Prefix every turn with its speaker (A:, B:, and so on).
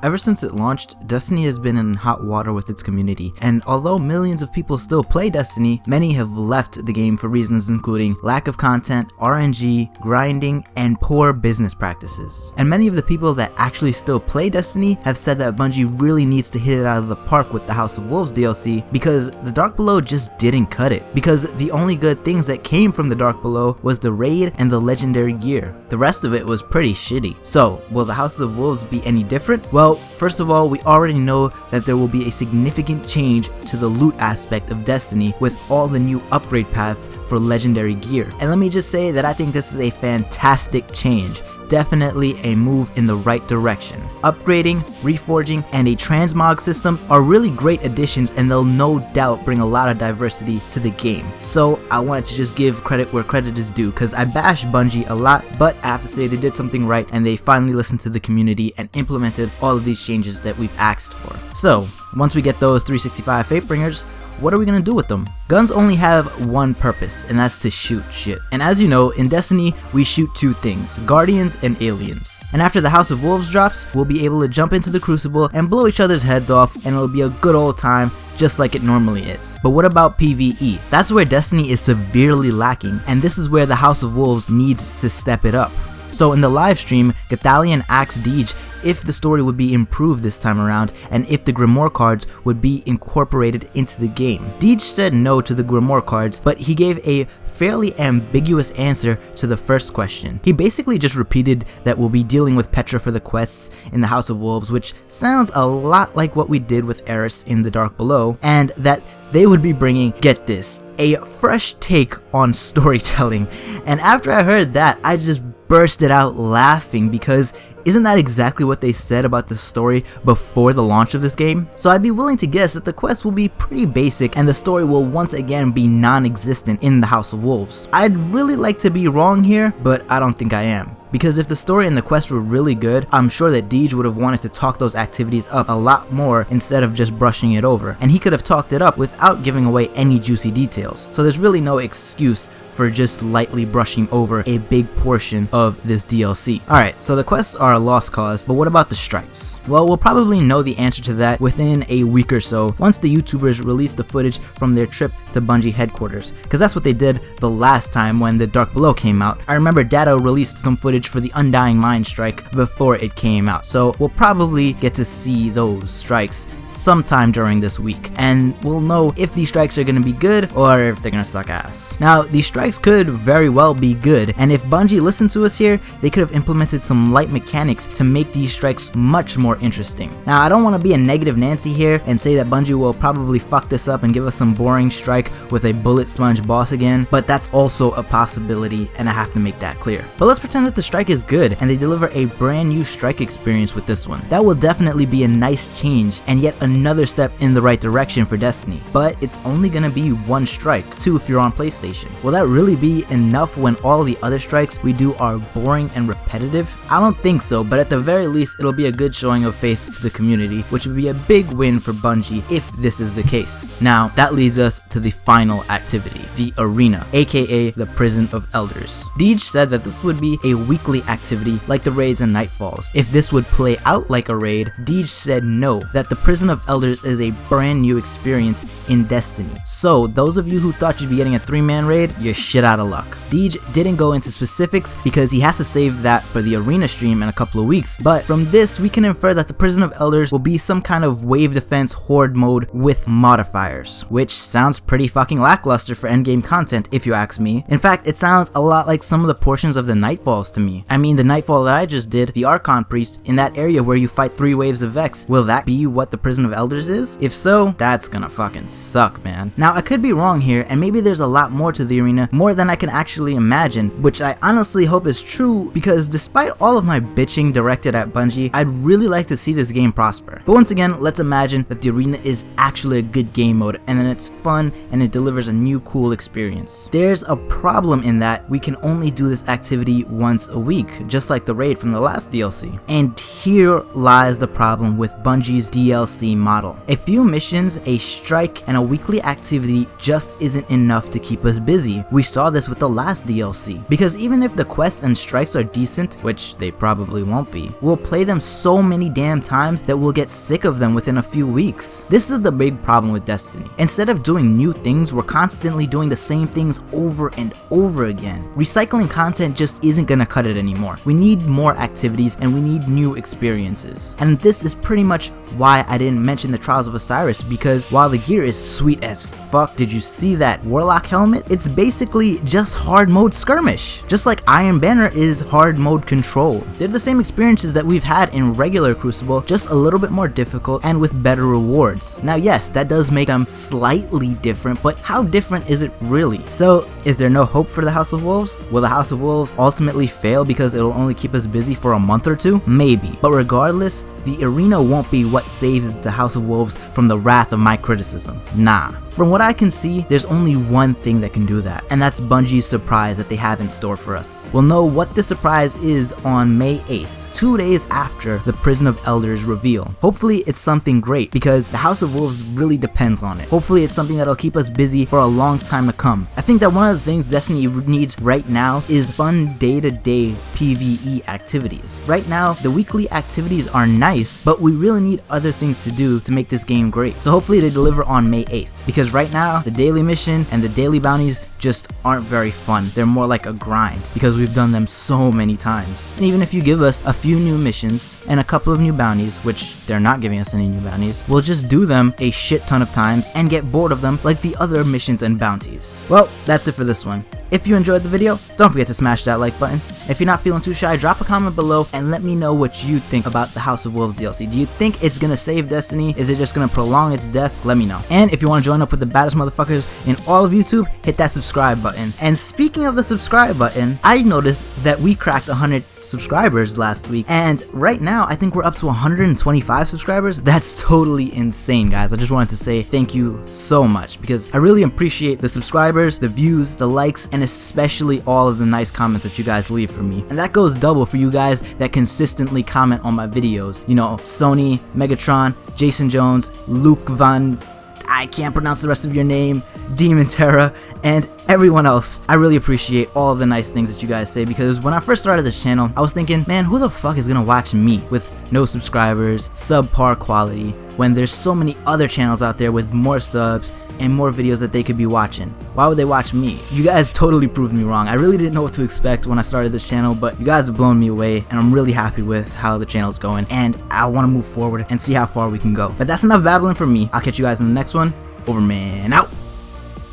A: Ever since it launched, Destiny has been in hot water with its community, and although millions of people still play Destiny, many have left the game for reasons including lack of content, RNG, grinding, and poor business practices. And many of the people that actually still play Destiny have said that Bungie really needs to hit it out of the park with the House of Wolves DLC because the Dark Below just didn't cut it. Because the only good things that came from the Dark Below was the raid and the legendary gear. The rest of it was pretty shitty. So, will the House of Wolves be any different? Well, first of all, we already know that there will be a significant change to the loot aspect of Destiny with all the new upgrade paths for legendary gear. And let me just say that I think this is a fantastic change. Definitely a move in the right direction. Upgrading, reforging, and a transmog system are really great additions, and they'll no doubt bring a lot of diversity to the game. So I wanted to just give credit where credit is due, because I bash Bungie a lot, but I have to say they did something right and they finally listened to the community and implemented all of these changes that we've asked for. So once we get those 365 Fatebringers, what are we gonna do with them? Guns only have one purpose, and that's to shoot shit. And as you know, in Destiny, we shoot two things, Guardians and Aliens. And after the House of Wolves drops, we'll be able to jump into the Crucible and blow each other's heads off, and it'll be a good old time, just like it normally is. But what about PvE? That's where Destiny is severely lacking, and this is where the House of Wolves needs to step it up. So in the live stream, Gothalion asked Deej if the story would be improved this time around and if the Grimoire cards would be incorporated into the game. Deej said no to the Grimoire cards, but he gave a fairly ambiguous answer to the first question. He basically just repeated that we'll be dealing with Petra for the quests in the House of Wolves, which sounds a lot like what we did with Eris in the Dark Below, and that they would be bringing, get this, a fresh take on storytelling. And after I heard that, I just bursted out laughing, because isn't that exactly what they said about the story before the launch of this game? So I'd be willing to guess that the quest will be pretty basic and the story will once again be non-existent in the House of Wolves. I'd really like to be wrong here, but I don't think I am. Because if the story and the quest were really good, I'm sure that Deej would have wanted to talk those activities up a lot more instead of just brushing it over. And he could have talked it up without giving away any juicy details. So there's really no excuse for just lightly brushing over a big portion of this DLC. Alright, so the quests are a lost cause, but what about the strikes? Well, we'll probably know the answer to that within a week or so once the YouTubers release the footage from their trip to Bungie headquarters, because that's what they did the last time when the Dark Below came out. I remember Datto released some footage for the Undying Mind strike before it came out, so we'll probably get to see those strikes sometime during this week, and we'll know if these strikes are going to be good or if they're going to suck ass. Now, these strikes could very well be good, and if Bungie listened to us here, they could have implemented some light mechanics to make these strikes much more interesting. Now, I don't want to be a negative Nancy here and say that Bungie will probably fuck this up and give us some boring strike with a bullet sponge boss again, but that's also a possibility, and I have to make that clear. But let's pretend that the strike is good and they deliver a brand new strike experience with this one. That will definitely be a nice change and yet another step in the right direction for Destiny. But it's only gonna be one strike, two if you're on PlayStation. Will that really be enough when all the other strikes we do are boring and repetitive? I don't think so, but at the very least it'll be a good showing of faith to the community, which would be a big win for Bungie if this is the case. Now that leads us to the final activity, the arena, aka the Prison of Elders. Deej said that this would be a weekly activity like the raids and Nightfalls. If this would play out like a raid, Deej said no, that the Prison of Elders is a brand new experience in Destiny. So those of you who thought you'd be getting a 3-man raid, you're shit out of luck. Deej didn't go into specifics because he has to save that for the arena stream in a couple of weeks, but from this we can infer that the Prison of Elders will be some kind of wave defense horde mode with modifiers, which sounds pretty fucking lackluster for endgame content if you ask me. In fact, it sounds a lot like some of the portions of the Nightfalls to me. I mean, the Nightfall that I just did, the Archon Priest, in that area where you fight 3 waves of Vex, will that be what the Prison of Elders is? If so, that's gonna fucking suck, man. Now I could be wrong here, and maybe there's a lot more to the arena, more than I can actually imagine, which I honestly hope is true, because despite all of my bitching directed at Bungie, I'd really like to see this game prosper. But once again, let's imagine that the arena is actually a good game mode, and then it's fun and it delivers a new cool experience. There's a problem in that we can only do this activity once a week, just like the raid from the last DLC. And here lies the problem with Bungie's DLC model. A few missions, a strike, and a weekly activity just isn't enough to keep us busy. We saw this with the last DLC. Because even if the quests and strikes are decent, which they probably won't be, we'll play them so many damn times that we'll get sick of them within a few weeks. This is the big problem with Destiny. Instead of doing new things, we're constantly doing the same things over and over again. Recycling content just isn't gonna cut it anymore. We need more activities and we need new experiences. And this is pretty much why I didn't mention the Trials of Osiris, because while the gear is sweet as fuck, did you see that Warlock helmet? It's basically just hard mode skirmish. Just like Iron Banner is hard mode control. They're the same experiences that we've had in regular Crucible, just a little bit more difficult and with better rewards. Now yes, that does make them slightly different, but how different is it really? So is there no hope for the House of Wolves? Will the House of Wolves ultimately fail because it'll only keep us busy for a month or two? Maybe. But regardless, the arena won't be what saves the House of Wolves from the wrath of my criticism. Nah. From what I can see, there's only one thing that can do that, and that's Bungie's surprise that they have in store for us. We'll know what the surprise is on May 8th. 2 days after the Prison of Elders reveal. Hopefully it's something great, because the House of Wolves really depends on it. Hopefully it's something that'll keep us busy for a long time to come. I think that one of the things Destiny needs right now is fun day-to-day PvE activities. Right now, the weekly activities are nice, but we really need other things to do to make this game great. So hopefully they deliver on May 8th, because right now, the daily mission and the daily bounties just aren't very fun. They're more like a grind because we've done them so many times. And even if you give us a few new missions and a couple of new bounties, which they're not giving us any new bounties, we'll just do them a shit ton of times and get bored of them like the other missions and bounties. Well, that's it for this one. If you enjoyed the video, don't forget to smash that like button. If you're not feeling too shy, drop a comment below and let me know what you think about the House of Wolves DLC. Do you think it's gonna save Destiny? Is it just gonna prolong its death? Let me know. And if you want to join up with the baddest motherfuckers in all of YouTube, hit that subscribe button. And speaking of the subscribe button, I noticed that we cracked 100 subscribers last week, and right now I think we're up to 125 subscribers. That's totally insane, guys. I just wanted to say thank you so much, because I really appreciate the subscribers, the views, the likes, and especially all of the nice comments that you guys leave for me. And that goes double for you guys that consistently comment on my videos. You know, Sony, Megatron, Jason Jones, Luke Van, I can't pronounce the rest of your name, Demon Terra, and everyone else. I really appreciate all of the nice things that you guys say, because when I first started this channel, I was thinking, man, who the fuck is gonna watch me with no subscribers, subpar quality, when there's so many other channels out there with more subs and more videos that they could be watching? Why would they watch me? You guys totally proved me wrong. I really didn't know what to expect when I started this channel, but you guys have blown me away, and I'm really happy with how the channel's going, and I want to move forward and see how far we can go. But that's enough babbling from me. I'll catch you guys in the next one. Over, man, out.